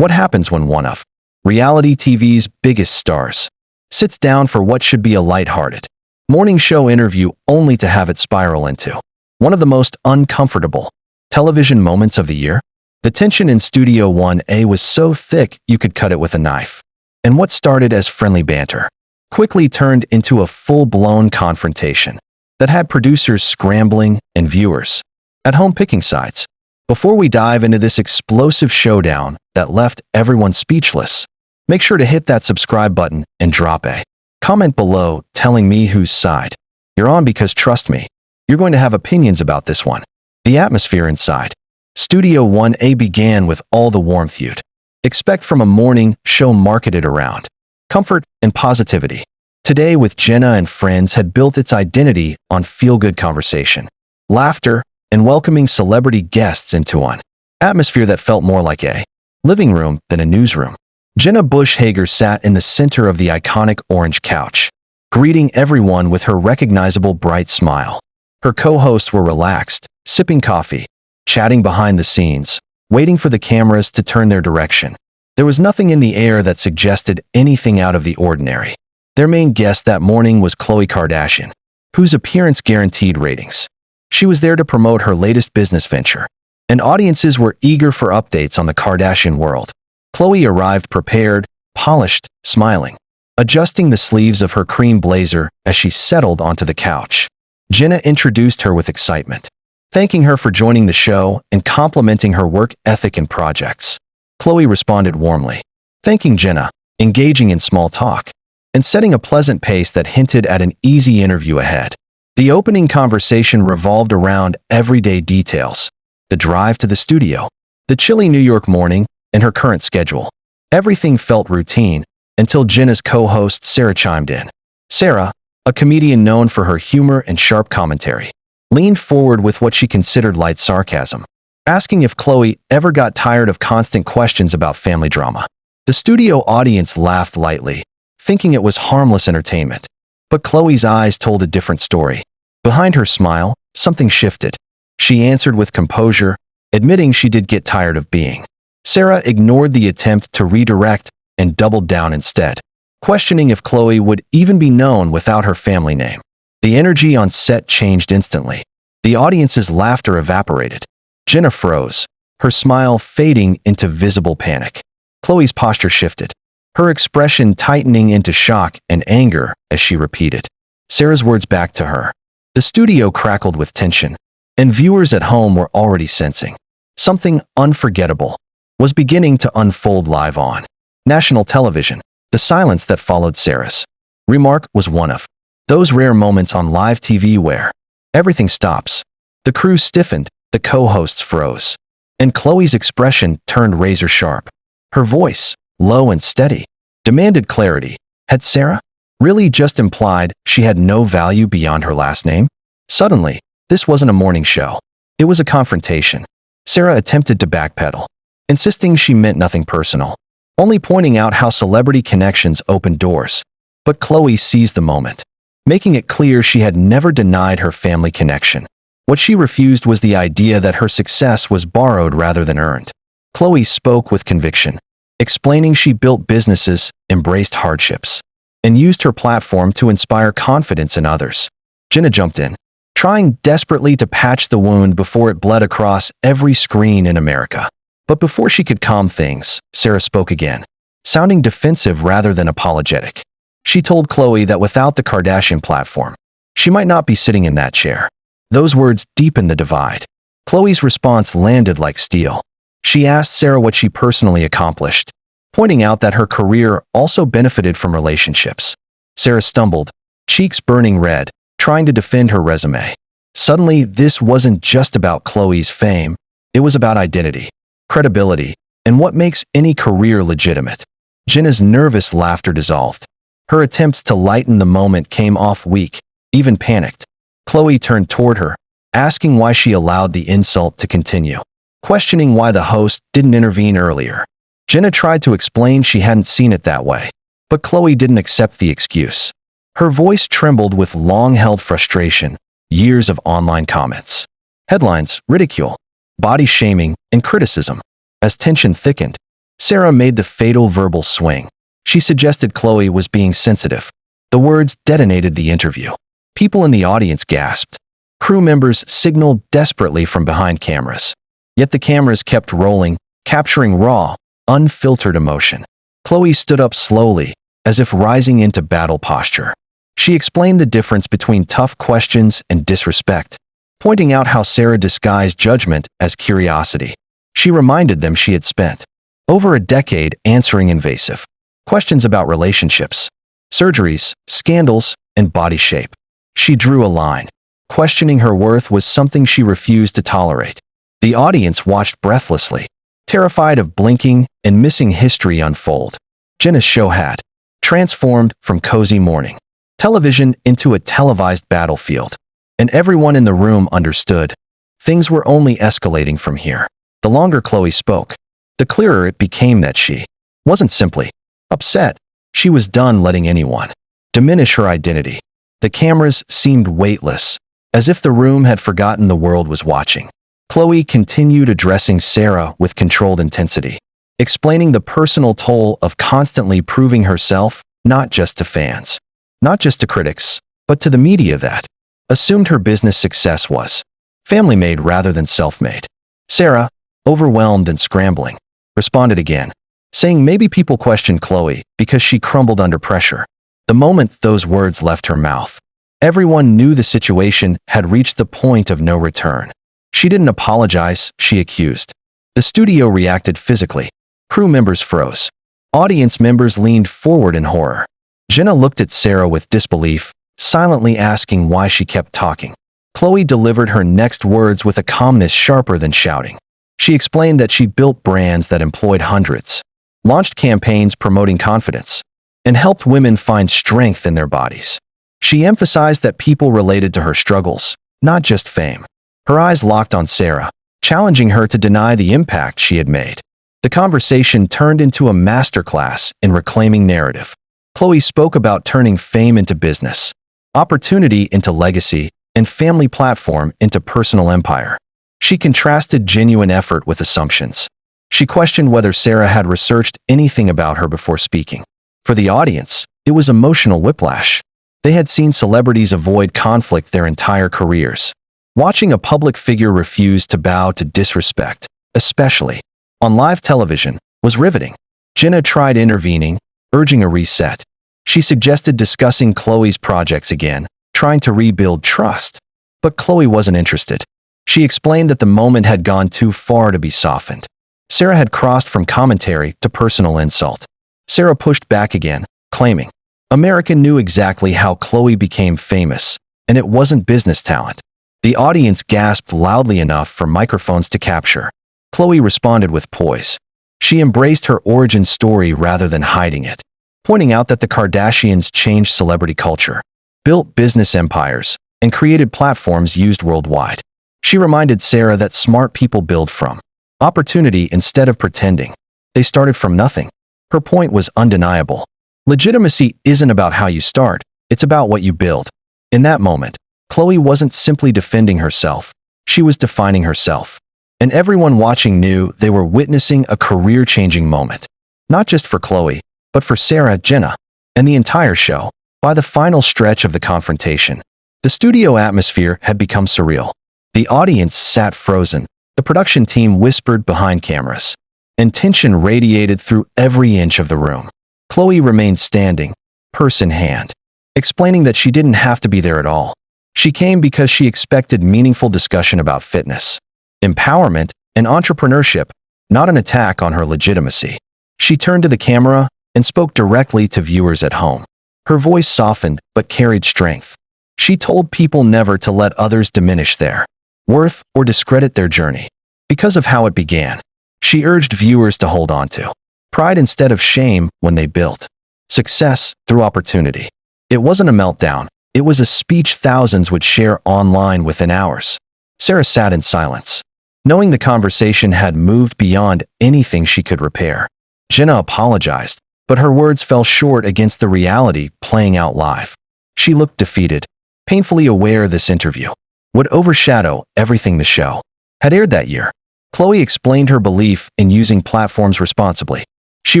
What happens when one of reality TV's biggest stars sits down for what should be a lighthearted morning show interview only to have it spiral into one of the most uncomfortable television moments of the year? The tension in Studio 1A was so thick you could cut it with a knife. And what started as friendly banter quickly turned into a full-blown confrontation that had producers scrambling and viewers at home picking sides. Before we dive into this explosive showdown that left everyone speechless, make sure to hit that subscribe button and drop a comment below telling me whose side you're on, because trust me, you're going to have opinions about this one. The atmosphere inside Studio 1A began with all the warmth you'd expect from a morning show marketed around comfort and positivity. Today with Jenna and Friends had built its identity on feel-good conversation, laughter, and welcoming celebrity guests into an atmosphere that felt more like a living room than a newsroom. Jenna Bush Hager sat in the center of the iconic orange couch, greeting everyone with her recognizable bright smile. Her co-hosts were relaxed, sipping coffee, chatting behind the scenes, waiting for the cameras to turn their direction. There was nothing in the air that suggested anything out of the ordinary. Their main guest that morning was Khloe Kardashian, whose appearance guaranteed ratings. She was there to promote her latest business venture, and audiences were eager for updates on the Kardashian world. Khloe arrived prepared, polished, smiling, adjusting the sleeves of her cream blazer as she settled onto the couch. Jenna introduced her with excitement, thanking her for joining the show and complimenting her work ethic and projects. Khloe responded warmly, thanking Jenna, engaging in small talk, and setting a pleasant pace that hinted at an easy interview ahead. The opening conversation revolved around everyday details: the drive to the studio, the chilly New York morning, and her current schedule. Everything felt routine until Jenna's co-host Sarah chimed in. Sarah, a comedian known for her humor and sharp commentary, leaned forward with what she considered light sarcasm, asking if Khloe ever got tired of constant questions about family drama. The studio audience laughed lightly, thinking it was harmless entertainment. But Khloe's eyes told a different story. Behind her smile, something shifted. She answered with composure, admitting she did get tired of being. Sarah ignored the attempt to redirect and doubled down instead, questioning if Khloe would even be known without her family name. The energy on set changed instantly. The audience's laughter evaporated. Jenna froze, her smile fading into visible panic. Khloe's posture shifted, her expression tightening into shock and anger as she repeated Sarah's words back to her. The studio crackled with tension, and viewers at home were already sensing something unforgettable was beginning to unfold live on national television. The silence that followed Sarah's remark was one of those rare moments on live TV where everything stops. The crew stiffened, the co-hosts froze, and Khloe's expression turned razor sharp. Her voice, low and steady, demanded clarity. Had Sarah really just implied she had no value beyond her last name? Suddenly, this wasn't a morning show. It was a confrontation. Sarah attempted to backpedal, insisting she meant nothing personal, only pointing out how celebrity connections opened doors. But Khloe seized the moment, making it clear she had never denied her family connection. What she refused was the idea that her success was borrowed rather than earned. Khloe spoke with conviction, explaining she built businesses, embraced hardships, and used her platform to inspire confidence in others. Jenna jumped in, trying desperately to patch the wound before it bled across every screen in America. But before she could calm things, Sarah spoke again, sounding defensive rather than apologetic. She told Khloe that without the Kardashian platform, she might not be sitting in that chair. Those words deepened the divide. Khloe's response landed like steel. She asked Sarah what she personally accomplished, pointing out that her career also benefited from relationships. Sarah stumbled, cheeks burning red, trying to defend her resume. Suddenly, this wasn't just about Khloe's fame. It was about identity, credibility, and what makes any career legitimate. Jenna's nervous laughter dissolved. Her attempts to lighten the moment came off weak, even panicked. Khloe turned toward her, asking why she allowed the insult to continue, questioning why the host didn't intervene earlier. Jenna tried to explain she hadn't seen it that way, but Khloe didn't accept the excuse. Her voice trembled with long-held frustration, years of online comments, headlines, ridicule, body shaming, and criticism. As tension thickened, Sarah made the fatal verbal swing. She suggested Khloe was being sensitive. The words detonated the interview. People in the audience gasped. Crew members signaled desperately from behind cameras. Yet the cameras kept rolling, capturing raw, unfiltered emotion. Khloe stood up slowly, as if rising into battle posture. She explained the difference between tough questions and disrespect, pointing out how Sarah disguised judgment as curiosity. She reminded them she had spent over a decade answering invasive questions about relationships, surgeries, scandals, and body shape. She drew a line. Questioning her worth was something she refused to tolerate. The audience watched breathlessly, terrified of blinking and missing history unfold. Jenna's show had transformed from cozy morning television into a televised battlefield, and everyone in the room understood things were only escalating from here. The longer Khloe spoke, the clearer it became that she wasn't simply upset. She was done letting anyone diminish her identity. The cameras seemed weightless, as if the room had forgotten the world was watching. Khloe continued addressing Sarah with controlled intensity, explaining the personal toll of constantly proving herself, not just to fans, not just to critics, but to the media that assumed her business success was family-made rather than self-made. Sarah, overwhelmed and scrambling, responded again, saying maybe people questioned Khloe because she crumbled under pressure. The moment those words left her mouth, everyone knew the situation had reached the point of no return. She didn't apologize, she accused. The studio reacted physically. Crew members froze. Audience members leaned forward in horror. Jenna looked at Sarah with disbelief, silently asking why she kept talking. Khloe delivered her next words with a calmness sharper than shouting. She explained that she built brands that employed hundreds, launched campaigns promoting confidence, and helped women find strength in their bodies. She emphasized that people related to her struggles, not just fame. Her eyes locked on Sarah, challenging her to deny the impact she had made. The conversation turned into a masterclass in reclaiming narrative. Khloe spoke about turning fame into business, opportunity into legacy, and family platform into personal empire. She contrasted genuine effort with assumptions. She questioned whether Sarah had researched anything about her before speaking. For the audience, it was emotional whiplash. They had seen celebrities avoid conflict their entire careers. Watching a public figure refuse to bow to disrespect, especially on live television, was riveting. Jenna tried intervening, urging a reset. She suggested discussing Khloe's projects again, trying to rebuild trust. But Khloe wasn't interested. She explained that the moment had gone too far to be softened. Sarah had crossed from commentary to personal insult. Sarah pushed back again, claiming, America knew exactly how Khloe became famous, and it wasn't business talent. The audience gasped loudly enough for microphones to capture. Khloe responded with poise. She embraced her origin story rather than hiding it, pointing out that the Kardashians changed celebrity culture, built business empires, and created platforms used worldwide. She reminded Sarah that smart people build from opportunity instead of pretending. They started from nothing. Her point was undeniable. Legitimacy isn't about how you start, it's about what you build. In that moment, Khloe wasn't simply defending herself, she was defining herself. And everyone watching knew they were witnessing a career-changing moment. Not just for Khloe, but for Sarah, Jenna, and the entire show. By the final stretch of the confrontation, the studio atmosphere had become surreal. The audience sat frozen, the production team whispered behind cameras, and tension radiated through every inch of the room. Khloe remained standing, purse in hand, explaining that she didn't have to be there at all. She came because she expected meaningful discussion about fitness, empowerment, and entrepreneurship, not an attack on her legitimacy. She turned to the camera and spoke directly to viewers at home. Her voice softened but carried strength. She told people never to let others diminish their worth or discredit their journey. Because of how it began, she urged viewers to hold on to pride instead of shame when they built success through opportunity. It wasn't a meltdown. It was a speech thousands would share online within hours. Sarah sat in silence, knowing the conversation had moved beyond anything she could repair. Jenna apologized, but her words fell short against the reality playing out live. She looked defeated, painfully aware this interview would overshadow everything the show had aired that year. Khloe explained her belief in using platforms responsibly. She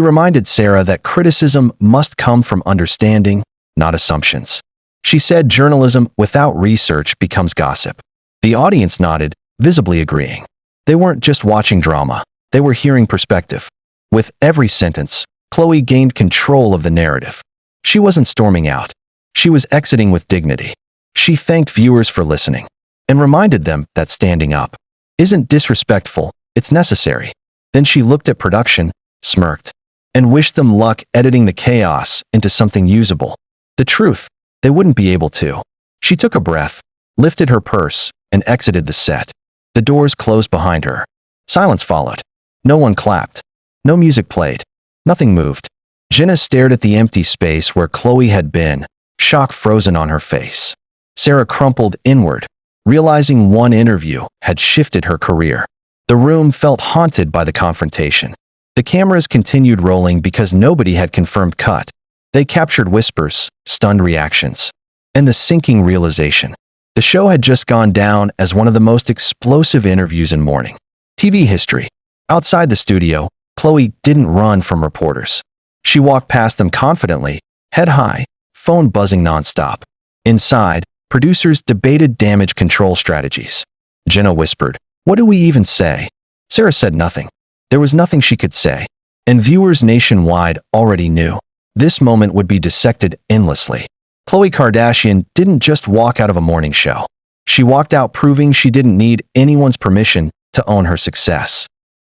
reminded Sarah that criticism must come from understanding, not assumptions. She said journalism without research becomes gossip. The audience nodded, visibly agreeing. They weren't just watching drama, they were hearing perspective. With every sentence, Khloe gained control of the narrative. She wasn't storming out. She was exiting with dignity. She thanked viewers for listening and reminded them that standing up isn't disrespectful, it's necessary. Then she looked at production, smirked, and wished them luck editing the chaos into something usable. The truth, they wouldn't be able to. She took a breath, lifted her purse, and exited the set. The doors closed behind her. Silence followed. No one clapped. No music played. Nothing moved. Jenna stared at the empty space where Khloe had been, shock frozen on her face. Sarah crumpled inward, realizing one interview had shifted her career. The room felt haunted by the confrontation. The cameras continued rolling because nobody had confirmed cut. They captured whispers, stunned reactions, and the sinking realization. The show had just gone down as one of the most explosive interviews in morning TV history. Outside the studio, Khloe didn't run from reporters. She walked past them confidently, head high, phone buzzing nonstop. Inside, producers debated damage control strategies. Jenna whispered, "What do we even say?" Sarah said nothing. There was nothing she could say, and viewers nationwide already knew. This moment would be dissected endlessly. Khloe Kardashian didn't just walk out of a morning show. She walked out proving she didn't need anyone's permission to own her success.